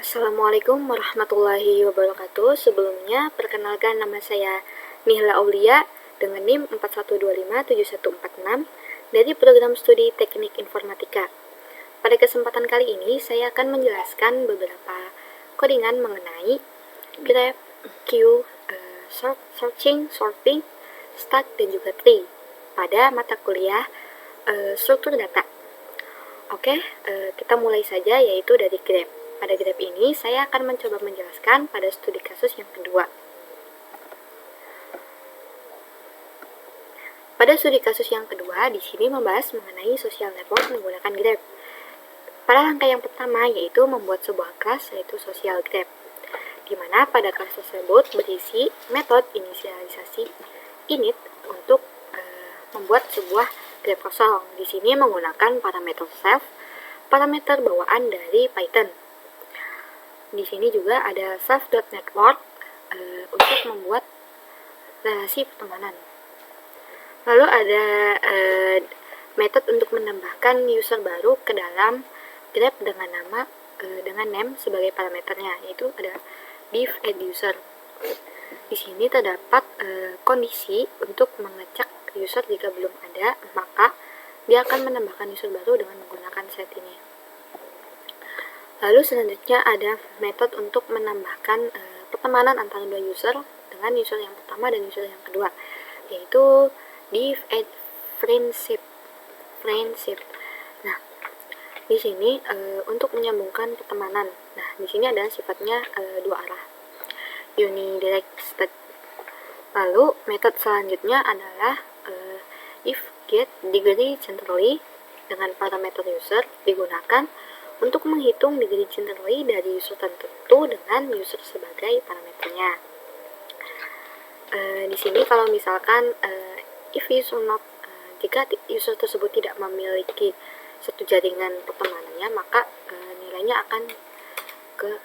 Assalamualaikum warahmatullahi wabarakatuh. Sebelumnya, perkenalkan nama saya Nihla Aulia dengan NIM 41257146 dari program studi Teknik Informatika. Pada kesempatan kali ini, saya akan menjelaskan beberapa codingan mengenai graph, queue, searching, sorting, stack, dan juga tree pada mata kuliah struktur data. Oke, kita mulai saja, yaitu dari graph. Pada graph ini, saya akan mencoba menjelaskan pada studi kasus yang kedua. Pada studi kasus yang kedua, di sini membahas mengenai social network menggunakan graph. Pada langkah yang pertama, yaitu membuat sebuah kelas, yaitu social graph, di mana pada kelas tersebut berisi metode inisialisasi init untuk membuat sebuah graph kosong. Di sini menggunakan parameter self, parameter bawaan dari Python. Di sini juga ada self.network untuk membuat relasi pertemanan. Lalu ada metode untuk menambahkan user baru ke dalam graph dengan nama dengan name sebagai parameternya, yaitu ada div add user. Di sini terdapat kondisi untuk mengecek user jika belum ada, maka dia akan menambahkan user baru dengan menggunakan set ini. Lalu selanjutnya ada metode untuk menambahkan pertemanan antara dua user dengan user yang pertama dan user yang kedua, yaitu div add friendship. Nah, di sini untuk menyambungkan pertemanan. Nah, di sini ada sifatnya dua arah, unidirected. Lalu metode selanjutnya adalah if get degree centrally dengan parameter user digunakan untuk menghitung degree centrally dari user tertentu dengan user sebagai parameternya. Di sini kalau misalkan if user not, jika user tersebut tidak memiliki satu jaringan pertemanannya, maka nilainya akan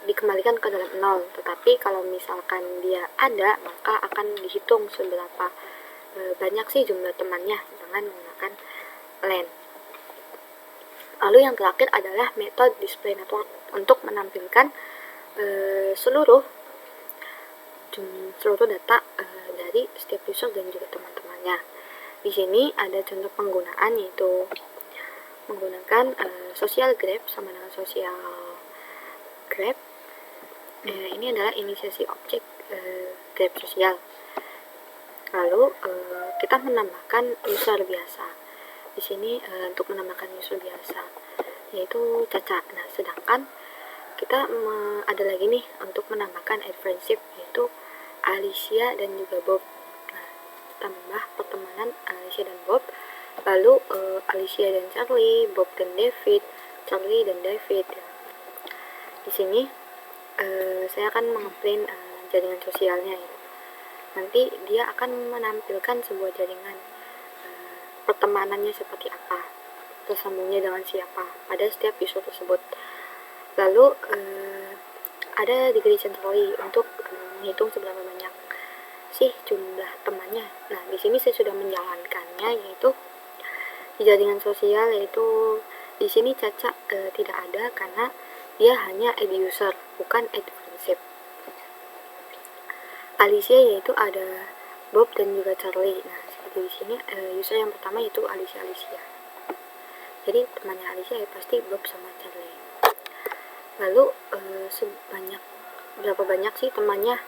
dikembalikan ke dalam 0. Tetapi kalau misalkan dia ada, maka akan dihitung seberapa banyak sih jumlah temannya dengan menggunakan len. Lalu yang terakhir adalah metode display network untuk menampilkan seluruh data dari setiap user dan juga teman-temannya. Di sini ada contoh penggunaan, yaitu menggunakan social graph sama dengan social graph. Ini adalah inisiasi objek graph sosial. Lalu kita menambahkan user biasa. Di sini untuk menambahkan user biasa yaitu Caca. Nah, sedangkan kita ada lagi nih untuk menambahkan add friendship, yaitu Alicia dan juga Bob. Nah, tambah pertemanan Alicia dan Bob. Lalu Alicia dan Charlie, Bob dan David, Charlie dan David. Di sini saya akan mengeprint jaringan sosialnya. Nanti dia akan menampilkan sebuah jaringan pertemanannya seperti apa, tersambungnya dengan siapa pada setiap user tersebut. Lalu ada degree centrally untuk menghitung seberapa banyak sih jumlah temannya. Nah, di sini saya sudah menjalankannya, yaitu di jaringan sosial, yaitu di sini Caca tidak ada karena dia hanya add user, bukan add friendship. Alicia yaitu ada Bob dan juga Charlie. Nah, seperti di sini user yang pertama yaitu Alicia. Jadi temannya Alicia ya pasti Bob sama Charlie. Lalu berapa banyak sih temannya?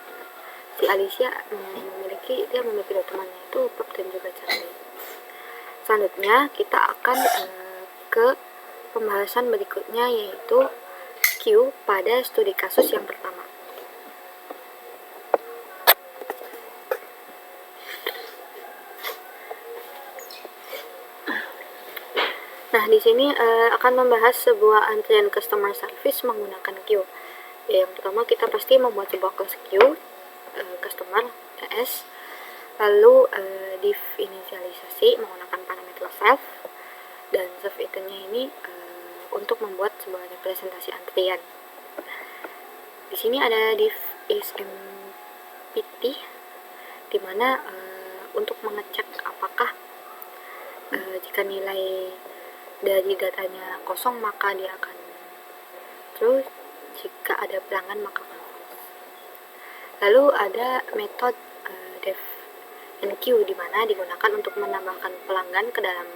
Si Alicia dia memiliki dua temannya, itu Bob dan juga Charlie. Selanjutnya kita akan ke pembahasan berikutnya, yaitu queue pada studi kasus yang pertama. Nah, di sini akan membahas sebuah antrian customer service menggunakan queue. Yang pertama, kita pasti membuat sebuah kelas queue customer CS, lalu div inisialisasi menggunakan parameter self, dan self itemnya ini untuk membuat sebuah representasi antrian. Di sini ada div isMpt, di mana untuk mengecek apakah jika nilai dari datanya kosong maka dia akan true, jika ada pelanggan maka converse. Lalu ada metode def and queue, di mana digunakan untuk menambahkan pelanggan ke dalam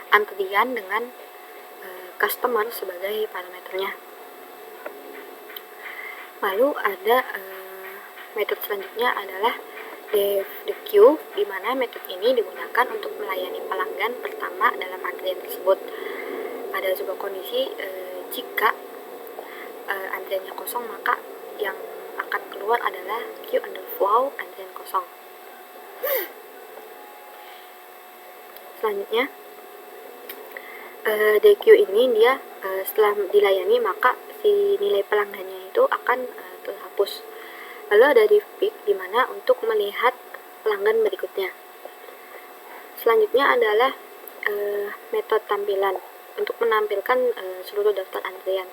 antrian dengan customer sebagai parameternya. Lalu ada metode selanjutnya adalah def the queue, di mana metode ini digunakan untuk melayani pelanggan pertama dalam antrian tersebut. Pada sebuah kondisi jika antriannya kosong, maka yang akan keluar adalah queue underflow, antrian kosong. Selanjutnya DQ ini dia setelah dilayani maka si nilai pelanggannya itu akan terhapus. Lalu ada div pick, di mana untuk melihat pelanggan berikutnya. Selanjutnya adalah metode tampilan untuk menampilkan seluruh daftar antrian.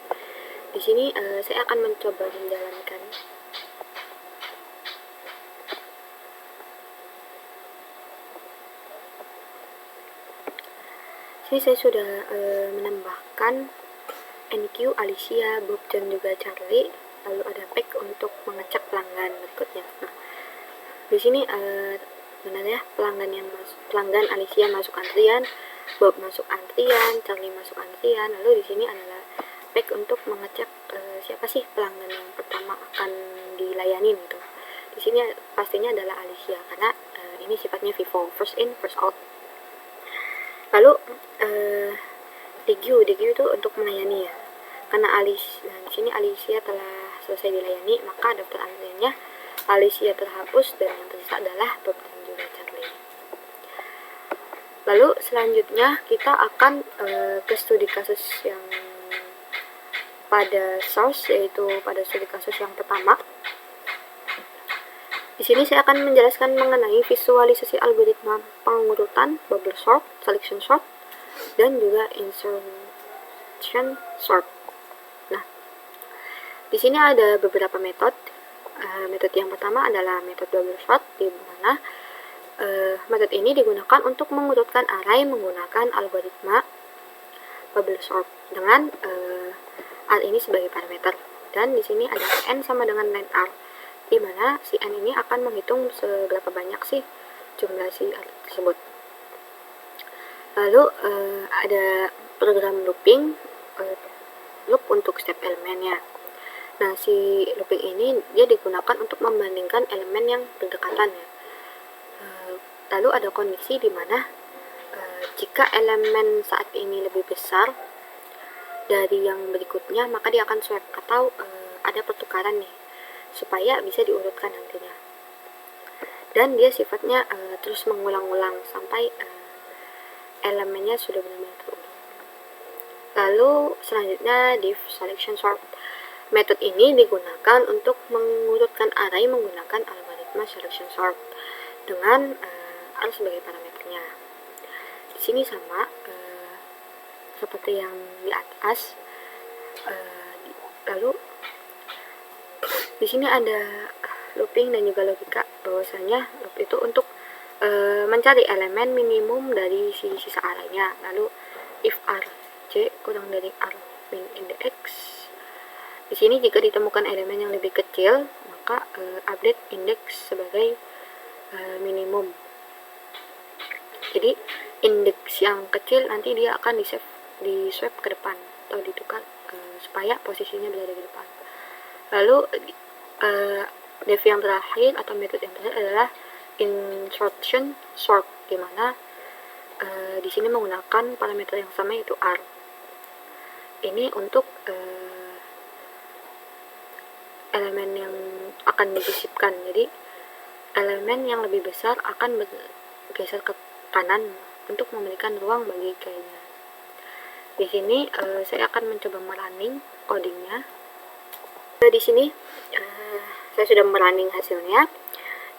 Di sini saya akan mencoba menjalankan. Sini saya sudah menambahkan NQ, Alicia, Bob, dan juga Charlie. Lalu ada pick untuk mengecek pelanggan berikutnya. Nah, di sini sebenarnya pelanggan Alicia masuk antrian, Bob masuk antrian, Charlie masuk antrian. Lalu di sini adalah pick untuk mengecek siapa sih pelanggan yang pertama akan dilayani gitu. Di sini pastinya adalah Alicia karena ini sifatnya FIFO, first in first out. Lalu DQ itu untuk melayani ya. Karena di sini Alicia telah selesai dilayani, maka daftar antriannya Alicia terhapus dan yang tersisa adalah Bob dan juga Charlie. Lalu selanjutnya kita akan ke studi kasus yang pada source, yaitu pada studi kasus yang pertama. Di sini saya akan menjelaskan mengenai visualisasi algoritma pengurutan, bubble sort, selection sort, dan juga insertion sort. Nah, di sini ada beberapa metode. Metode yang pertama adalah metode bubble sort, di mana metode ini digunakan untuk mengurutkan array menggunakan algoritma bubble sort dengan r ini sebagai parameter. Dan di sini ada n sama dengan len r, di mana si n ini akan menghitung seberapa banyak sih jumlah si r tersebut. Lalu ada program looping, loop untuk setiap elemennya. Nah, si looping ini dia digunakan untuk membandingkan elemen yang berdekatan ya. Lalu ada kondisi di mana jika elemen saat ini lebih besar dari yang berikutnya, maka dia akan swap atau ada pertukaran nih, supaya bisa diurutkan nantinya. Dan dia sifatnya terus mengulang-ulang sampai elemennya sudah benar-benar terurut. Lalu selanjutnya div selection sort. Metode ini digunakan untuk mengurutkan array menggunakan algoritma selection sort dengan r sebagai parameternya. Di sini sama seperti yang di atas. Lalu di sini ada looping dan juga logika, bahwasanya loop itu untuk mencari elemen minimum dari sisa arraynya. Lalu if rj kurang dari r min index, di sini jika ditemukan elemen yang lebih kecil, maka update index sebagai minimum. Jadi indeks yang kecil nanti dia akan di swap ke depan atau ditukar supaya posisinya berada di depan. Lalu dev yang terakhir atau metode yang terakhir adalah insertion sort, di mana di sini menggunakan parameter yang sama yaitu r. Ini untuk elemen yang akan disisipkan. Jadi elemen yang lebih besar akan bergeser ke kanan untuk memberikan ruang bagi kayaknya. Di sini saya akan mencoba merunning codingnya. Di sini saya sudah merunning hasilnya,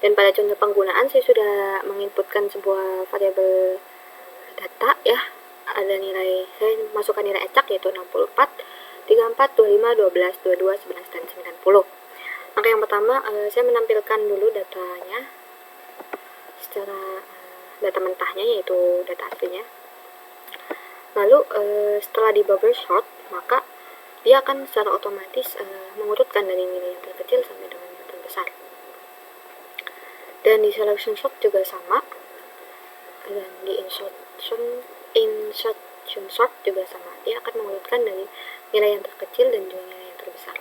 dan pada contoh penggunaan saya sudah menginputkan sebuah variabel data ya. Ada nilai, saya masukkan nilai acak yaitu 64, 34, 25, 12, 22, 11, dan 90. Maka yang pertama saya menampilkan dulu datanya secara data mentahnya, yaitu data aslinya. Lalu setelah di bubble sort, maka dia akan secara otomatis mengurutkan dari nilai yang terkecil sampai dengan yang terbesar. Dan di selection sort juga sama, dan di insertion sort juga sama, dia akan mengurutkan dari nilai yang terkecil dan juga nilai yang terbesar.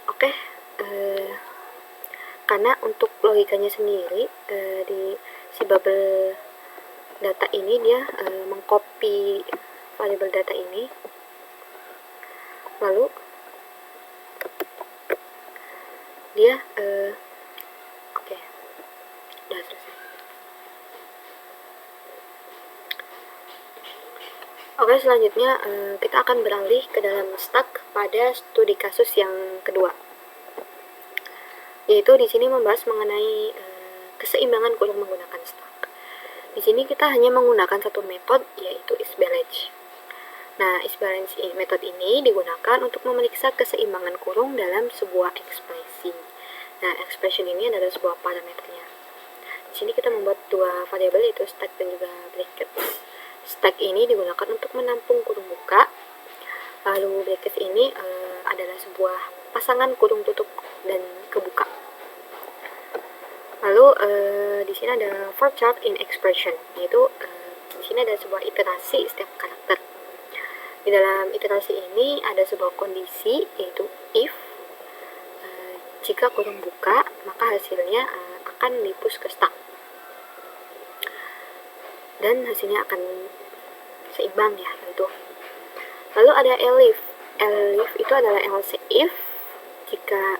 Oke, karena untuk logikanya sendiri, di si bubble data ini dia mengcopy variable data ini, lalu dia oke, udah selesai. Oke, selanjutnya kita akan beralih ke dalam stack pada studi kasus yang kedua, yaitu di sini membahas mengenai keseimbangan kurung menggunakan stack. Di sini kita hanya menggunakan satu metode, yaitu isBalance. Nah, isBalance metode ini digunakan untuk memeriksa keseimbangan kurung dalam sebuah ekspresi. Nah, expression ini adalah sebuah parameternya. Di sini kita membuat dua variabel, yaitu stack dan juga brackets. Stack ini digunakan untuk menampung kurung buka, lalu brackets ini adalah sebuah pasangan kurung tutup dan kebuka. Lalu di sini ada for chart in expression, yaitu di sini ada sebuah iterasi setiap karakter. Di dalam iterasi ini ada sebuah kondisi, yaitu if jika kurung buka, maka hasilnya akan di-push ke stack dan hasilnya akan seimbang ya tentu. Lalu ada elif. Elif itu adalah else if jika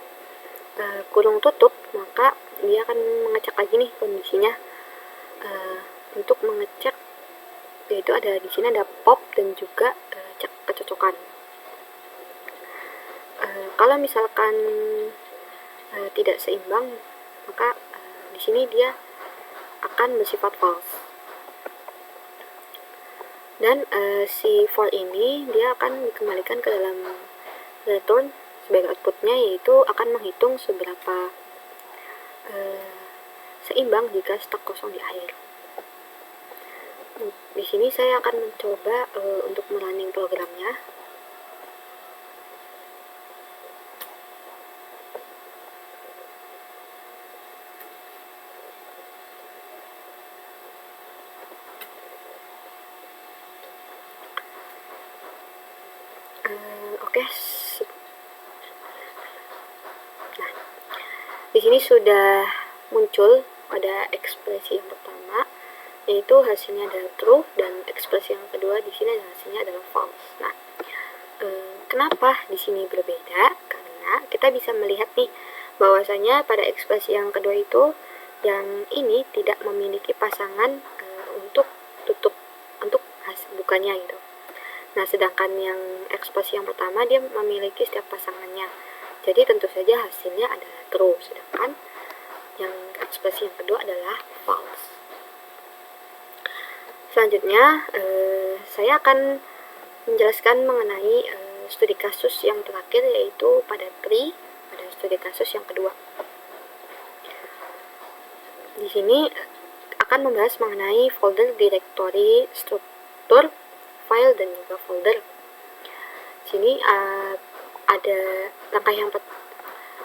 kurung tutup, maka dia akan mengecek lagi nih kondisinya untuk mengecek, yaitu ada di sini ada pop dan juga cek kecocokan. Kalau misalkan tidak seimbang, maka di sini dia akan bersifat false. Dan si for ini dia akan dikembalikan ke dalam return sebagai outputnya, yaitu akan menghitung seberapa seimbang jika stack kosong di akhir. Di sini saya akan mencoba untuk merunning programnya. Oke. Nah, di sini sudah muncul pada ekspresi yang pertama, yaitu hasilnya adalah true, dan ekspresi yang kedua di sini hasilnya adalah false. Nah, kenapa di sini berbeda? Karena kita bisa melihat nih bahwasanya pada ekspresi yang kedua itu yang ini tidak memiliki pasangan untuk tutup untuk bukanya gitu. Nah, sedangkan yang ekspresi yang pertama dia memiliki setiap pasangannya. Jadi tentu saja hasilnya adalah true, sedangkan yang ekspresi yang kedua adalah false. Selanjutnya, saya akan menjelaskan mengenai studi kasus yang terakhir, yaitu pada tree, pada studi kasus yang kedua. Di sini akan membahas mengenai folder, directory, struktur, file, dan juga folder. Sini ada langkah yang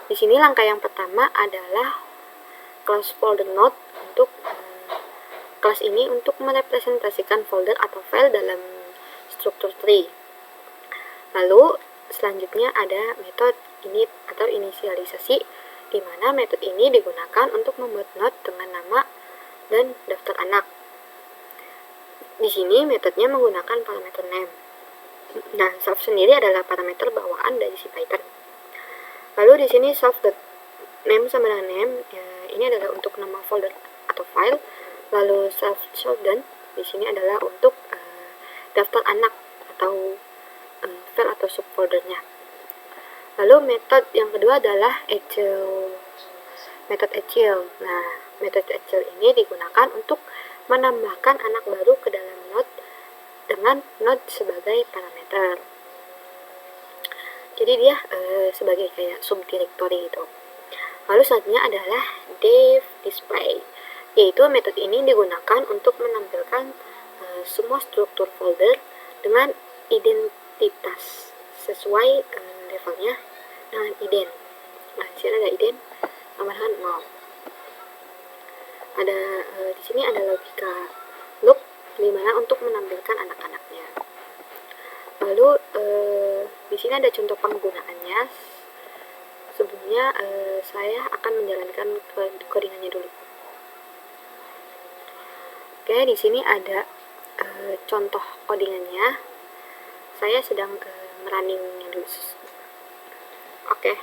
di sini langkah yang pertama adalah class folder node. Untuk kelas ini untuk merepresentasikan folder atau file dalam struktur tree. Lalu selanjutnya ada metode init atau inisialisasi, di mana metode ini digunakan untuk membuat node dengan nama dan daftar anak. Di sini metodenya menggunakan parameter name. Nah, self sendiri adalah parameter bawaan dari si Python. Lalu di sini self.name sama dengan name, ini adalah untuk nama folder atau file. Lalu self-children di sini adalah untuk daftar anak atau file atau subfoldernya. Lalu metode yang kedua adalah metode HL. Nah, metode HL ini digunakan untuk menambahkan anak baru ke dalam node dengan node sebagai parameter. Jadi dia sebagai kayak subdirectory gitu. Lalu selanjutnya adalah dev display, yaitu metode ini digunakan untuk menampilkan semua struktur folder dengan identitas sesuai levelnya dengan ident. Nah, di sini ada ident sama dengan 0. Ada di sini ada logika loop dimana untuk menampilkan anak-anaknya. Lalu di sini ada contoh penggunaannya. Sebelumnya saya akan menjalankan codingannya dulu. Oke, di sini ada contoh codingannya. Saya sedang merunningnya dulu. Oke,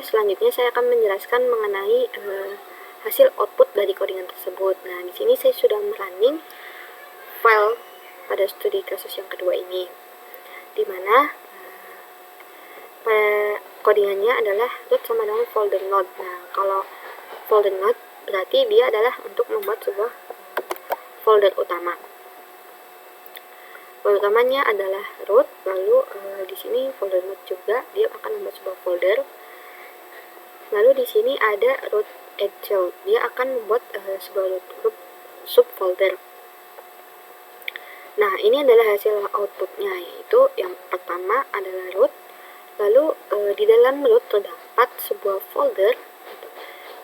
selanjutnya saya akan menjelaskan mengenai hasil output dari codingan tersebut. Nah, di sini saya sudah merunning file pada studi kasus yang kedua ini, di mana codingannya adalah root sama dengan folder node. Nah, kalau folder node berarti dia adalah untuk membuat sebuah folder utama. Folder utamanya adalah root, lalu di sini folder node juga dia akan membuat sebuah folder. Lalu di sini ada root Excel, dia akan membuat sebuah root subfolder. Nah, ini adalah hasil outputnya, yaitu yang pertama adalah root. Lalu di dalam root terdapat sebuah folder.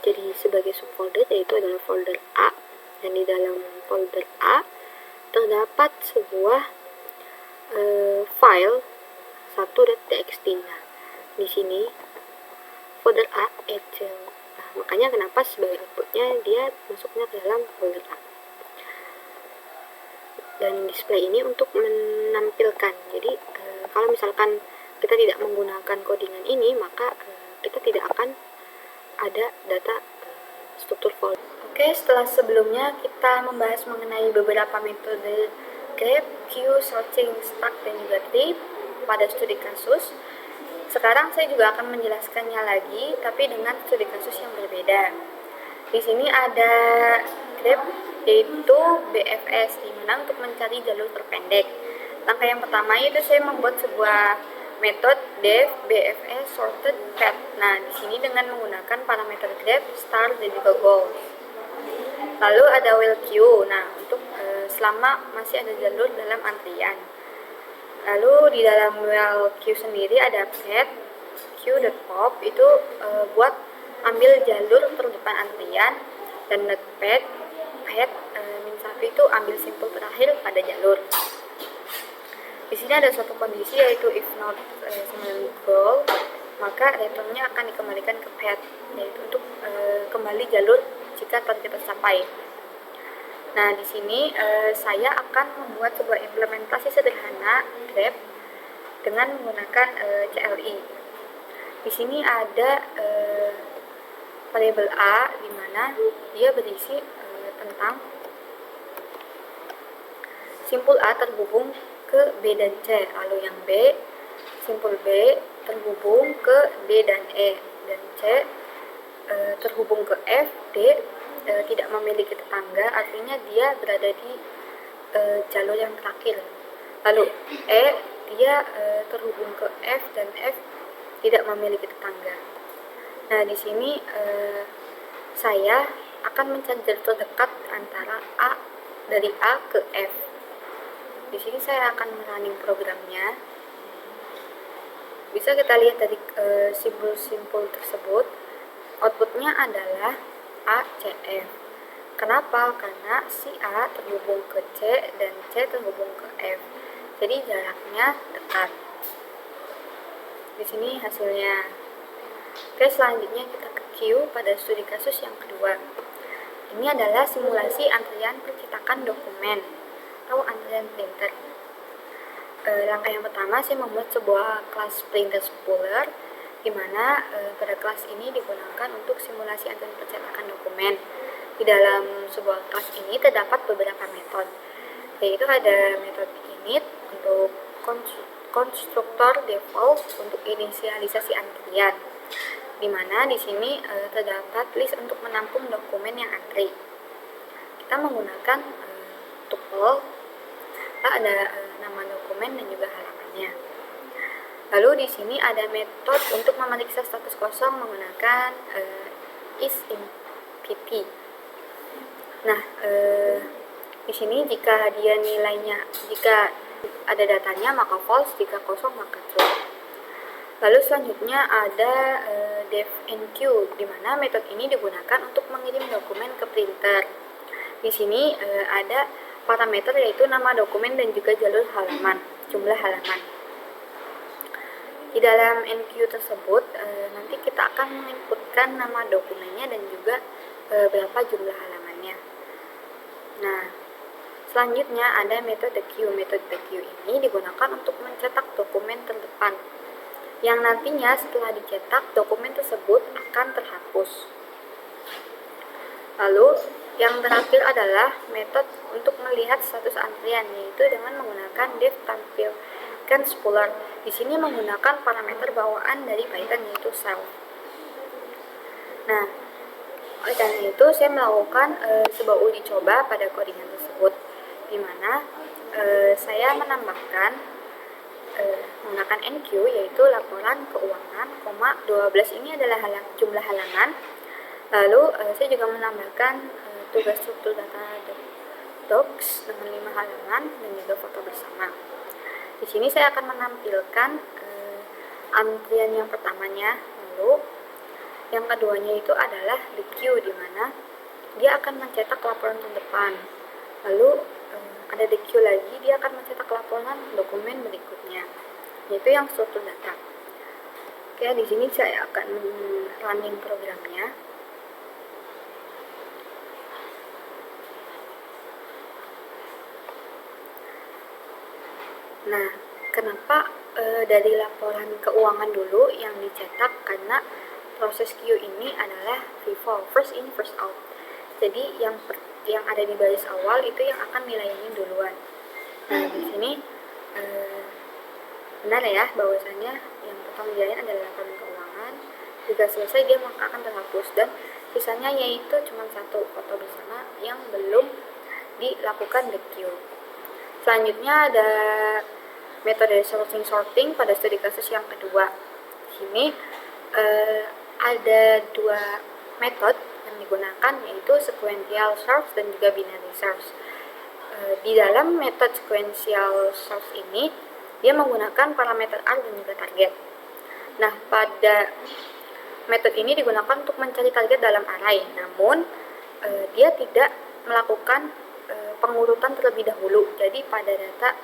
Jadi sebagai subfolder yaitu adalah folder A, dan di dalam folder A terdapat sebuah file 1.txt. Nah, di sini folder A Excel. Nah, makanya kenapa sebagai outputnya dia masuknya ke dalam folder A. Dan display ini untuk menampilkan. Jadi kalau misalkan kita tidak menggunakan codingan ini, maka kita tidak akan ada data struktur folder. Oke, setelah sebelumnya kita membahas mengenai beberapa metode grep, queue, searching, stack, dan juga tree pada studi kasus. Sekarang saya juga akan menjelaskannya lagi, tapi dengan studi kasus yang berbeda. Di sini ada grep, yaitu BFS, di mana untuk mencari jalur terpendek. Langkah yang pertama itu saya membuat sebuah metode def BFS sorted path. Nah, di sini dengan menggunakan parameter grep, start, dan juga goal. Lalu ada while queue. Nah, untuk selama masih ada jalur dalam antrian. Lalu di dalam while queue sendiri ada path queue.pop, itu buat ambil jalur terdepan antrian, dan path min1 itu ambil simpul terakhir pada jalur. Di sini ada suatu kondisi, yaitu if not goal, maka returnnya akan dikembalikan ke path, yaitu untuk kembali jalur jika target tercapai. Nah, di sini saya akan membuat sebuah implementasi sederhana grep dengan menggunakan CLI. Di sini ada variabel A, di mana dia berisi tentang simpul A terhubung ke B dan C, lalu yang B, simpul B terhubung ke D dan E, dan C terhubung ke F. D tidak memiliki tetangga, artinya dia berada di jalur yang terakhir. Lalu E, dia terhubung ke F, dan F tidak memiliki tetangga. Nah, di sini saya akan mencari jalur terdekat antara A, dari A ke F. Di sini saya akan running programnya. Bisa kita lihat dari simpul-simpul tersebut, outputnya adalah A, C, F. Kenapa? Karena si A terhubung ke C dan C terhubung ke F. Jadi jaraknya dekat. Di sini hasilnya. Oke, selanjutnya kita ke queue pada studi kasus yang kedua. Ini adalah simulasi antrian percetakan dokumen atau antrian printer. Langkah yang pertama, saya membuat sebuah kelas printer spooler, di mana pada kelas ini digunakan untuk simulasi antrian percetakan dokumen. Di dalam sebuah kelas ini terdapat beberapa metode, yaitu ada metode init untuk konstruktor default untuk inisialisasi antrian, di mana di sini terdapat list untuk menampung dokumen yang antri. Kita menggunakan tuple, ada nama dokumen dan juga halamannya. Lalu di sini ada metode untuk memeriksa status kosong menggunakan is in pp. Nah, Di sini jika ada datanya maka false, jika kosong maka true. Lalu selanjutnya ada def enqueue, di mana metode ini digunakan untuk mengirim dokumen ke printer. Di sini ada parameter yaitu nama dokumen dan juga jumlah halaman. Di dalam enqueue tersebut nanti kita akan menginputkan nama dokumennya dan juga berapa jumlah halamannya. Nah, selanjutnya ada metode queue. Metode queue ini digunakan untuk mencetak dokumen terdepan, yang nantinya setelah dicetak, dokumen tersebut akan terhapus. Lalu, yang terakhir adalah metode untuk melihat status antrian, yaitu dengan menggunakan def tampilkan spooler. Di sini menggunakan parameter bawaan dari Python, yaitu self. Nah, oleh karena itu, saya melakukan sebuah uji coba pada codingan tersebut, di mana saya menambahkan menggunakan enqueue, yaitu laporan keuangan, 12 ini adalah jumlah halaman. Lalu saya juga menambahkan tugas struktur data docs dengan 5 halaman dan juga foto bersama. Di sini saya akan menampilkan antrian yang pertamanya, lalu yang keduanya itu adalah the queue, di mana dia akan mencetak laporan terdepan. Lalu ada the queue lagi, dia akan mencetak laporan dokumen berikutnya, yaitu yang struktur data. Oke, di sini saya akan running programnya. Nah, kenapa dari laporan keuangan dulu yang dicetak? Karena proses queue ini adalah FIFO, first in first out. Jadi yang ada di baris awal itu yang akan dilayani duluan. Nah, di sini benar ya bahwasannya yang pertama dilayani adalah laporan keuangan. Jika selesai dia maka akan terhapus, dan sisanya yaitu cuma satu foto bersama yang belum dilakukan the queue. Selanjutnya ada metode sorting pada studi kasus yang kedua. Di sini ada dua metode yang digunakan, yaitu sequential search dan juga binary search. Di dalam metode sequential search ini dia menggunakan parameter arg dan juga target. Nah, pada metode ini digunakan untuk mencari target dalam array, namun dia tidak melakukan pengurutan terlebih dahulu. Jadi pada data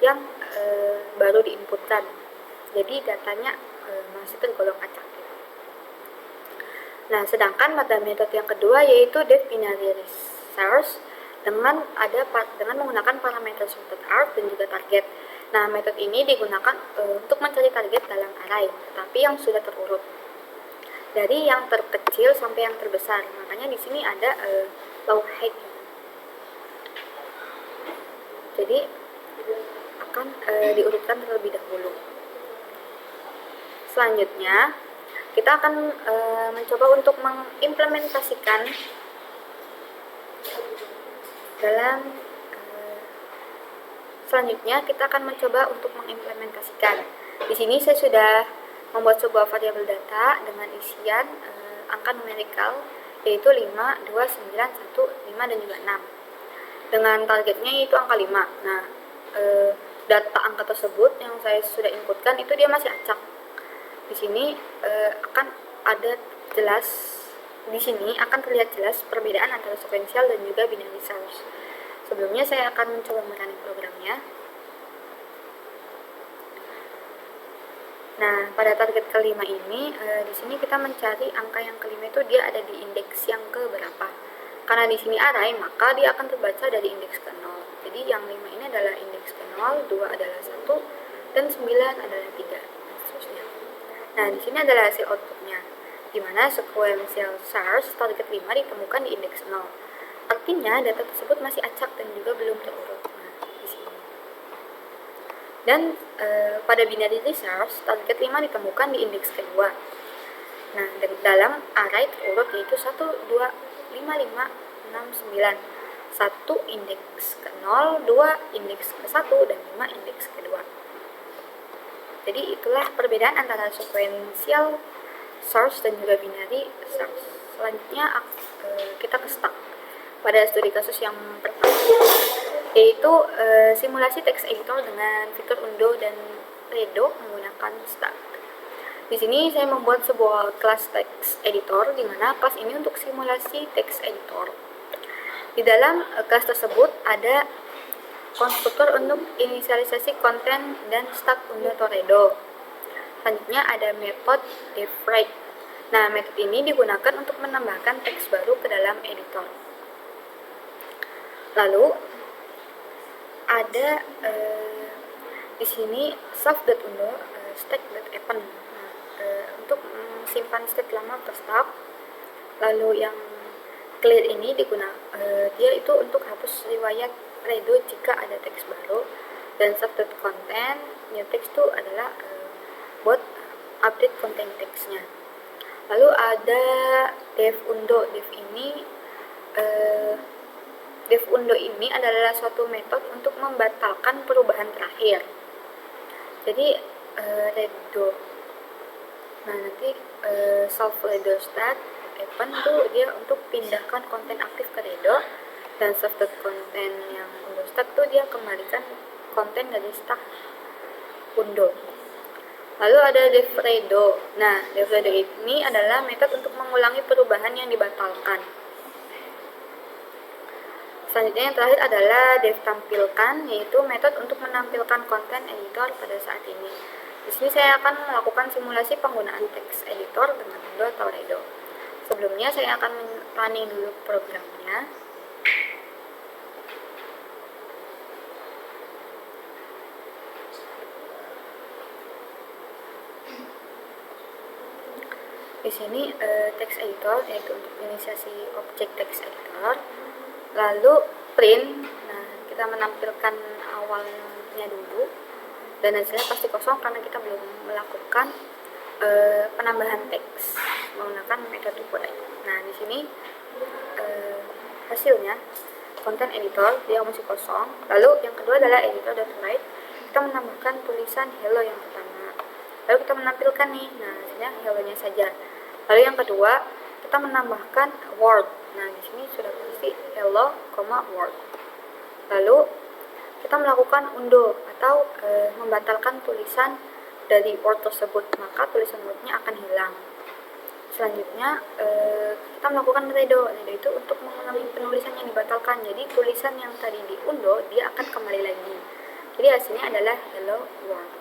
yang baru diinputkan, jadi datanya masih tergolong acak. Nah, sedangkan pada metode yang kedua yaitu def binary search dengan menggunakan parameter sorted arg dan juga target. Nah, metode ini digunakan untuk mencari target dalam array, tetapi yang sudah terurut dari yang terkecil sampai yang terbesar. Makanya di sini ada low height. Jadi akan diurutkan terlebih dahulu. Selanjutnya kita akan mencoba untuk mengimplementasikan selanjutnya kita akan mencoba untuk mengimplementasikan. Di sini saya sudah membuat sebuah variabel data dengan isian angka numerikal, yaitu 5, 2, 9, 1, 5 dan juga 6. Dengan targetnya yaitu angka 5. Nah, data angka tersebut yang saya sudah inputkan itu dia masih acak. Di sini akan terlihat jelas perbedaan antara sequential dan juga binary search. Sebelumnya saya akan mencoba merunning programnya. Nah, pada target kelima ini, di sini kita mencari angka yang kelima itu dia ada di indeks yang ke berapa. Karena di sini array, maka dia akan terbaca dari indeks ke 0. Jadi yang 5 ini adalah indeks ke 0, 2 adalah 1, dan 9 adalah 3, dan seterusnya. Nah, di sini adalah hasil outputnya, di mana sequential search target 5 ditemukan di indeks 0. Artinya data tersebut masih acak dan juga belum terurut. Nah, di sini. Dan pada binary search target 5 ditemukan di indeks kedua. Nah, dalam array terurut yaitu 1, 2, 5, 5, 6, 9. 1 indeks ke 0, 2 indeks ke 1, dan 5 indeks kedua. Jadi itulah perbedaan antara sequential search dan juga binary search. Selanjutnya kita ke stack pada studi kasus yang pertama. yaitu simulasi text editor dengan fitur undo dan redo menggunakan stack. Di sini saya membuat sebuah kelas text editor, di mana kelas ini untuk simulasi text editor. Di dalam kelas tersebut ada konstruktor untuk inisialisasi konten dan stack undo atau redo. Selanjutnya ada metode defwrite. Nah, metode ini digunakan untuk menambahkan teks baru ke dalam editor. Lalu ada di sini save.undo, stack.append. Untuk simpan state lama atau stack. Lalu yang clear ini dia itu untuk hapus riwayat redo jika ada teks baru. Dan save.content new text itu adalah buat update konten teksnya. Lalu ada devundo. Devundo ini adalah suatu metode untuk membatalkan perubahan terakhir. Jadi redo. Nah, nanti solve redo stat append itu dia untuk pindahkan konten aktif ke redo, dan save content yang undo stat itu dia kembalikan konten dari stack undo. Lalu ada defredo. Nah, defredo ini adalah metode untuk mengulangi perubahan yang dibatalkan. Selanjutnya yang terakhir adalah devtampilkan, yaitu metode untuk menampilkan konten editor pada saat ini. Di sini saya akan melakukan simulasi penggunaan text editor dengan undo atau redo. Sebelumnya saya akan running dulu programnya. Di sini text editor, yaitu untuk inisiasi objek text editor. Lalu print. Nah, kita menampilkan awalnya dulu, dan hasilnya pasti kosong karena kita belum melakukan penambahan teks menggunakan metode write. Nah, di sini hasilnya konten editor dia masih kosong. Lalu yang kedua adalah editor.write. Kita menambahkan tulisan hello yang pertama. Lalu kita menampilkan nih, nah hasilnya hello-nya saja. Lalu yang kedua kita menambahkan word. Nah, di sini sudah berisi hello, word. Lalu kita melakukan undo atau membatalkan tulisan dari word tersebut, maka tulisan wordnya akan hilang. Selanjutnya kita melakukan redo. Redo itu untuk mengulangi penulisan yang dibatalkan. Jadi tulisan yang tadi diundo dia akan kembali lagi. Jadi hasilnya adalah hello world.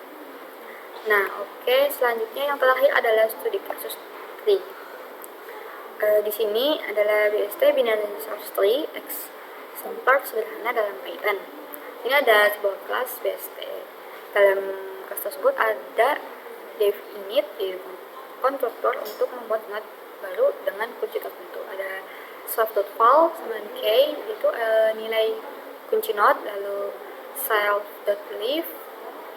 Nah, oke. Selanjutnya yang terakhir adalah studi kasus tree. Di sini adalah BST binary resource tree exemplar sederhana dalam Python. Ini ada sebuah kelas BST. Dalam kelas tersebut ada dev init, konstruktor untuk membuat node baru dengan kunci tertentu. Ada self.val sama k, itu nilai kunci node. Lalu self.leaf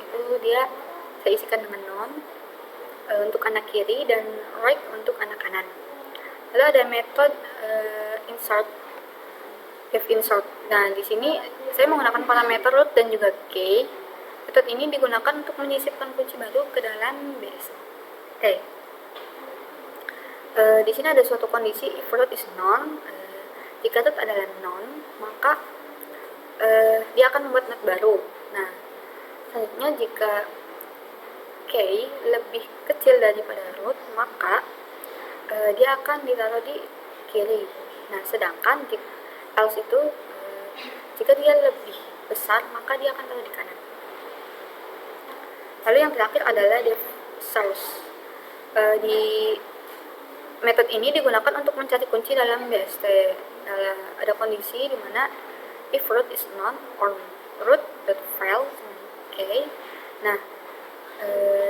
itu dia saya isikan dengan non untuk anak kiri, dan right untuk anak kanan. Lalu ada metode insert, dev insert. Nah, di sini saya menggunakan parameter root dan juga k. Metode ini digunakan untuk menyisipkan kunci baru ke dalam base. Oke. Di sini ada suatu kondisi if root is none. Jika root adalah none, maka dia akan membuat node baru. Nah, selanjutnya jika k lebih kecil daripada root, maka dia akan ditaruh di kiri. Nah, sedangkan else itu jika dia lebih besar, maka dia akan taruh di kanan. Lalu yang terakhir adalah dev source. Di metode ini digunakan untuk mencari kunci dalam BST. Ada kondisi di mana if root is none or root.file k. Nah,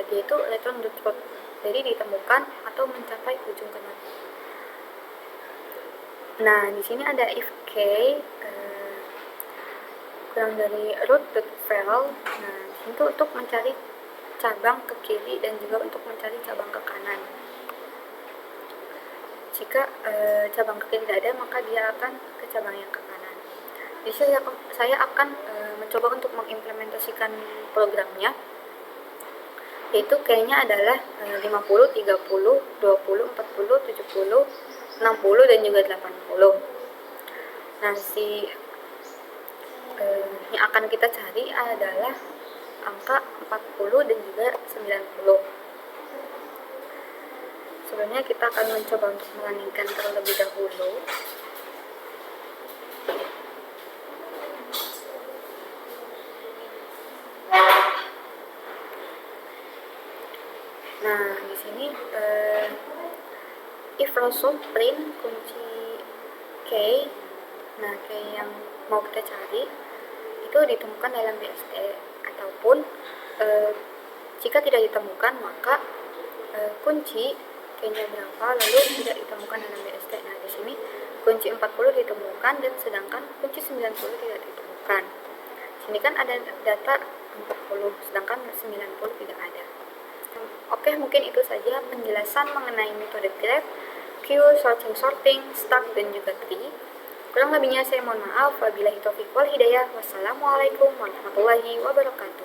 dia itu return root. Jadi ditemukan atau mencapai ujung ke node. Nah, di sini ada if k kurang dari root.file. Nah, itu untuk mencari cabang ke kiri dan juga untuk mencari cabang ke kanan. Jika cabang ke kiri tidak ada, maka dia akan ke cabang yang ke kanan. Jadi saya akan mencoba untuk mengimplementasikan programnya, yaitu kayaknya adalah 50, 30, 20, 40, 70, 60, dan juga 80. Nah, si yang akan kita cari adalah angka 40 dan juga 90. Sebelumnya kita akan mencoba untuk melaningkan terlebih dahulu. Nah, di sini if Rasul print kunci K, nah K yang mau kita cari itu ditemukan dalam BST, ataupun jika tidak ditemukan maka kunci K-nya berapa lalu tidak ditemukan dalam BST. Nah, di sini kunci 40 ditemukan dan sedangkan kunci 90 tidak ditemukan. Sini kan ada data 40 sedangkan 90 tidak ada. Oke, mungkin itu saja penjelasan mengenai metode grab, queue, sorting, stack, dan juga tree. Kurang lebihnya saya mohon maaf. Wabillahi taufiq wal hidayah. Wassalamualaikum warahmatullahi wabarakatuh.